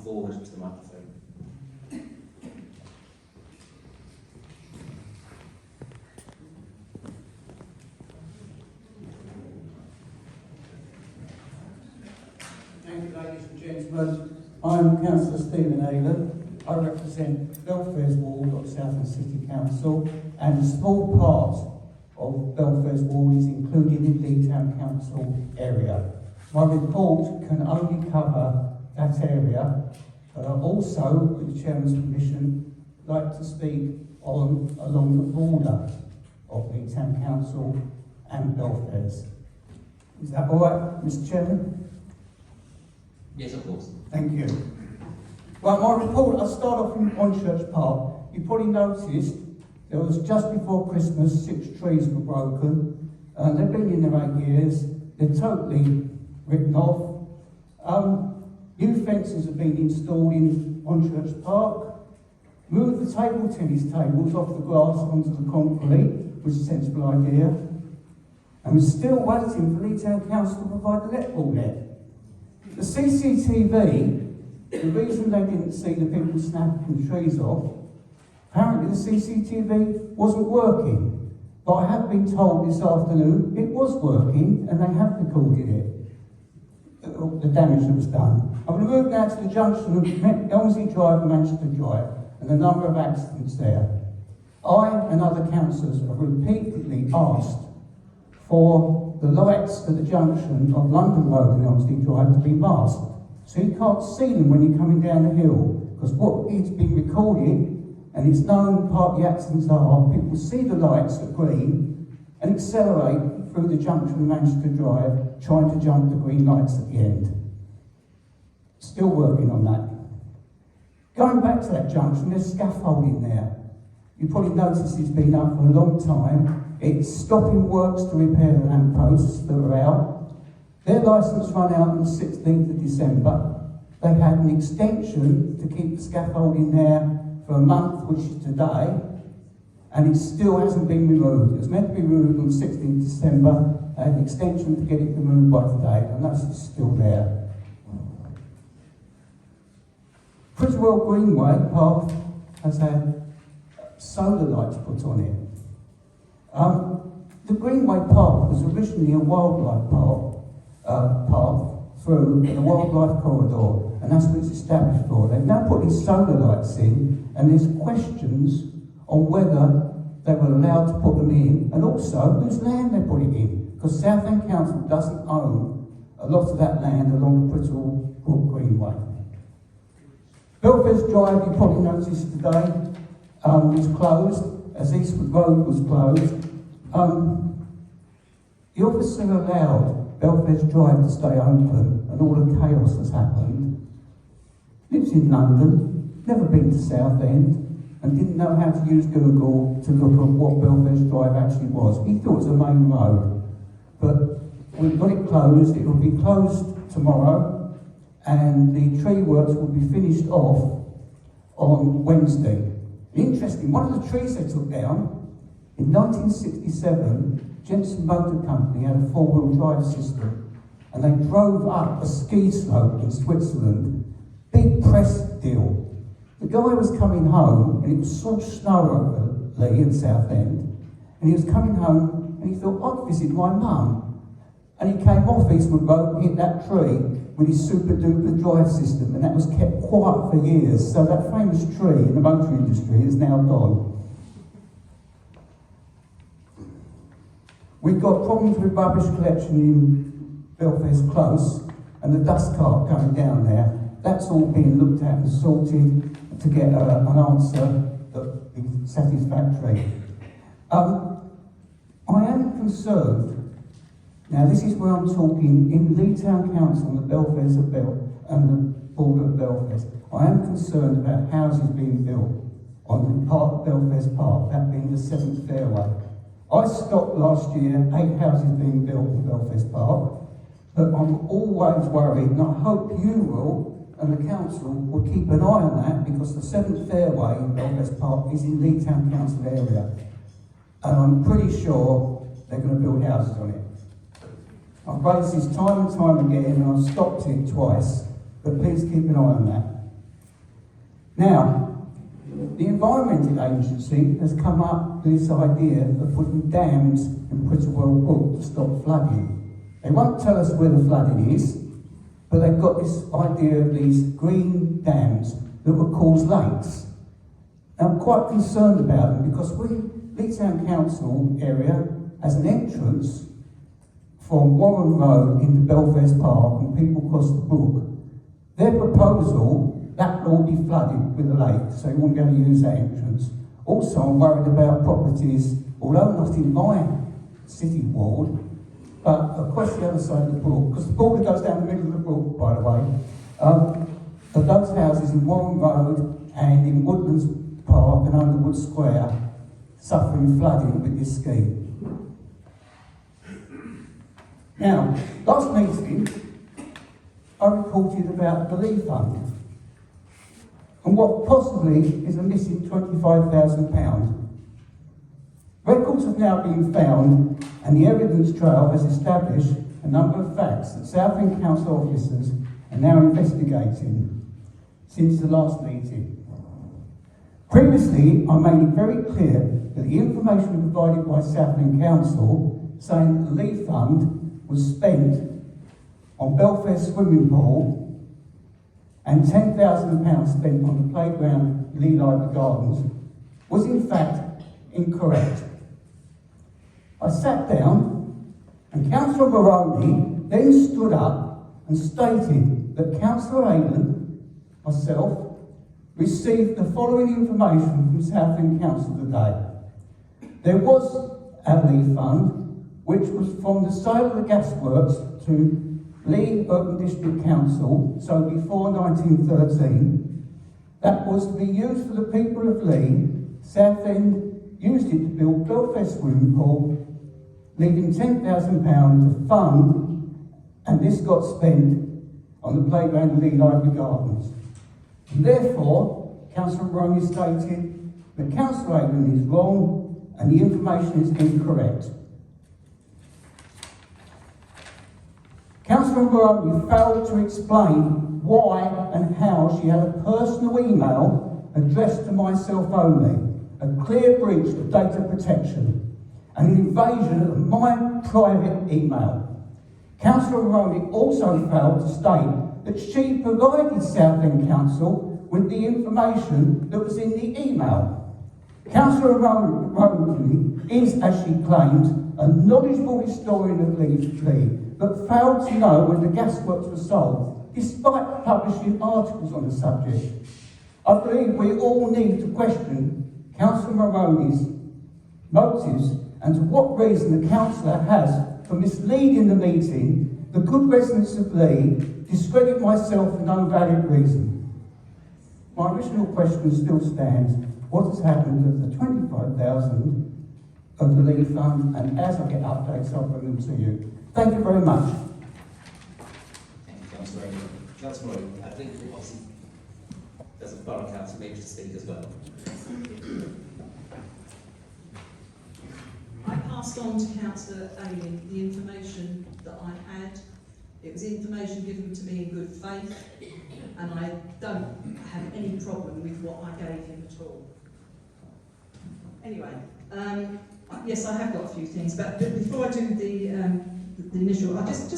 forward to the microphone. Thank you, ladies and gentlemen. I'm Councillor Stephen Ayler. I represent Belfairs Ward of Southend City Council, and a small part of Belfairs Ward is included in the Town Council area. My report can only cover that area, but I also, with the Chairman's permission, like to speak on along the border of the Town Council and Belfairs. Is that all right, Mr. Chairman? Yes, of course. Thank you. Right, my report, I'll start off in Church Park. You probably noticed there was just before Christmas 6 trees were broken. They've been in there 8 years. They're totally written off. New fences have been installed in Church Park. Moved the table tennis tables off the grass onto the concrete, which is a sensible idea. And we're still waiting for Leigh Town Council to provide the netball net. The CCTV, the reason they didn't see the people snapping trees off, apparently the CCTV wasn't working. But I have been told this afternoon it was working and they have recorded it, the damage that was done. I'm going to move now to the junction of Elmslie Drive and Manchester Drive and the number of accidents there. I and other councillors have repeatedly asked for the lights at the junction of London Road and Elmslie Drive to be masked, so you can't see them when you're coming down the hill, because what is being recorded, and it's known part of the accidents are, people see the lights at green and accelerate through the junction of Manchester Drive, trying to jump the green lights at the end. Still working on that. Going back to that junction, there's scaffolding there. You probably noticed it's been up for a long time. It's stopping works to repair the lampposts that are out. Their licence ran out on the 16th of December. They had an extension to keep the scaffolding there for a month, which is today, and it still hasn't been removed. It was meant to be removed on the 16th of December. They had an extension to get it removed by today, and that's still there. Friswell Greenway Park has had solar lights put on it. The Greenway Park was originally a wildlife park through the wildlife corridor, and that's what it's established for. They've now put these solar lights in, and there's questions on whether they were allowed to put them in, and also whose land they put it in, because Southend Council doesn't own a lot of that land along the Brittle Brook Greenway. Belfairs Drive, you probably noticed today, was closed, as Eastwood Road was closed. The officer allowed Belfairs Drive to stay open, and all the chaos has happened. Lives in London, never been to Southend, and didn't know how to use Google to look at what Belfairs Drive actually was. He thought it was a main road, but we've got it closed. It will be closed tomorrow, and the tree works will be finished off on Wednesday. Interesting, one of the trees they took down, in 1967, Jensen Motor Company had a 4-wheel drive system, and they drove up a ski slope in Switzerland. Big press deal. The guy was coming home, and it was sort of snow over Leigh in Southend, and he was coming home, and he thought, I'd visit my mum. And he came off Eastwood Road and hit that tree with his super duper drive system, and that was kept quiet for years. So that famous tree in the motor industry is now gone. We've got problems with rubbish collection in Belfairs Close and the dust cart going down there. That's all being looked at and sorted to get an answer that is satisfactory. I am concerned, now this is where I'm talking in Leigh Town Council and the Belfairs of and the Board of Belfairs. I am concerned about houses being built on part of Belfairs Park, that being the 7th fairway. I stopped last year 8 houses being built in Belfairs Park, but I'm always worried, and I hope you will, and the council will keep an eye on that, because the 7th fairway in Belfairs Park is in Leigh Town Council area, and I'm pretty sure they're going to build houses on it. I've raised this time and time again, and I've stopped it twice, but please keep an eye on that. Now, the Environmental Agency has come up with this idea of putting dams in Prittlewell Brook to stop flooding. They won't tell us where the flooding is, but they've got this idea of these green dams that will cause lakes. And I'm quite concerned about them because Leigh Town Council area has an entrance from Warren Road into Belfast Park and people cross the brook. Their proposal, that will all be flooded with a lake, so you won't be able to use that entrance. Also, I'm worried about properties, although not in my city ward, but across the other side of the brook, because the border goes down the middle of the brook, by the way, of those houses in Warren Road and in Woodlands Park and Underwood Square suffering flooding with this scheme. Now, last meeting, I reported about the Leigh Fund and what possibly is a missing £25,000. Records have now been found and the evidence trail has established a number of facts that Southend Council officers are now investigating since the last meeting. Previously, I made it very clear that the information provided by Southend Council saying that the Leigh Fund was spent on Belfast swimming pool and £10,000 spent on the playground Leigh Library Gardens was in fact incorrect. I sat down and Councillor Maroney then stood up and stated that Councillor Aylan, myself, received the following information from Southend Council today. There was a Leigh Fund which was from the sale of the gasworks to Leigh Urban District Council, so before 1913, that was to be used for the people of Leigh. Southend used it to build Belfast swimming pool, leaving £10,000 to fund, and this got spent on the playground of Leigh Library Gardens. And therefore, Councillor Maroney stated that Councillor Aylan is wrong and the information is incorrect. Councillor Maroney failed to explain why and how she had a personal email addressed to myself only, a clear breach of data protection, and an invasion of my private email. Councillor Maroney also failed to state that she provided Southend Council with the information that was in the email. Councillor Maroney is, as she claims, a knowledgeable historian of Leigh, but failed to know when the gasworks were sold, despite publishing articles on the subject. I believe we all need to question Councillor Maroney's motives and to what reason the councillor has for misleading the meeting, the good residents of Leigh, discredit myself for no valid reason. My original question still stands. What has happened of the 25,000 of the Leigh Fund, and as I get updates, I'll bring them to you. Thank you very much. Thank you, Councillor Aylan. Councillor Roy, I think there's a borough council maybe to speak as well. I passed on to Councillor Aylan the information that I had. It was information given to me in good faith, and I don't have any problem with what I gave him at all. Anyway, yes, I have got a few things, but before I do the initial, I just